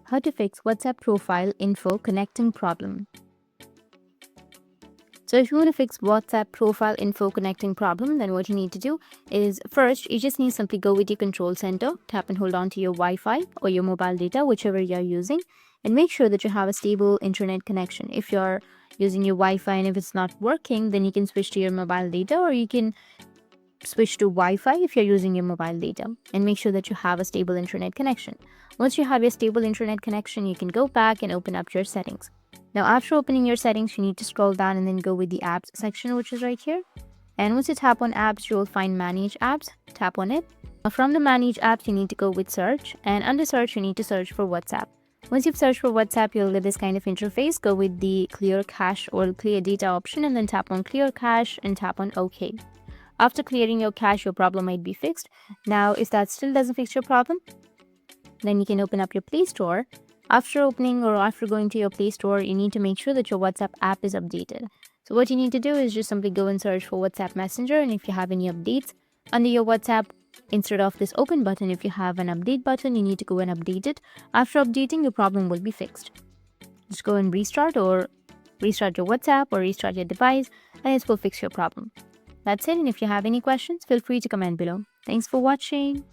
How to fix WhatsApp profile info connecting problem. So if you want to fix WhatsApp profile info connecting problem, then what you need to do is first, you just need to simply go with your control center, tap and hold on to your Wi-Fi or your mobile data, whichever you're using, and make sure that you have a stable internet connection. If you're using your Wi-Fi and if it's not working, then you can switch to your mobile data, or you can switch to Wi-Fi if you're using your mobile data, and make sure that you have a stable internet connection. Once you have your stable internet connection, you can go back and open up your settings. Now, after opening your settings, you need to scroll down and then go with the apps section, which is right here. And once you tap on apps, you'll find manage apps. Tap on it. Now, from the manage apps, you need to go with search, and under search, you need to search for WhatsApp. Once you've searched for WhatsApp, you'll get this kind of interface. Go with the clear cache or clear data option and then tap on clear cache and tap on OK. After clearing your cache, your problem might be fixed. Now, if that still doesn't fix your problem, then you can open up your Play Store. After opening or after going to your Play Store, you need to make sure that your WhatsApp app is updated. So what you need to do is just simply go and search for WhatsApp Messenger, and if you have any updates under your WhatsApp, instead of this open button, if you have an update button, you need to go and update it. After updating, your problem will be fixed. Just go and restart your WhatsApp or restart your device, and it will fix your problem. That's it, and if you have any questions, feel free to comment below. Thanks for watching.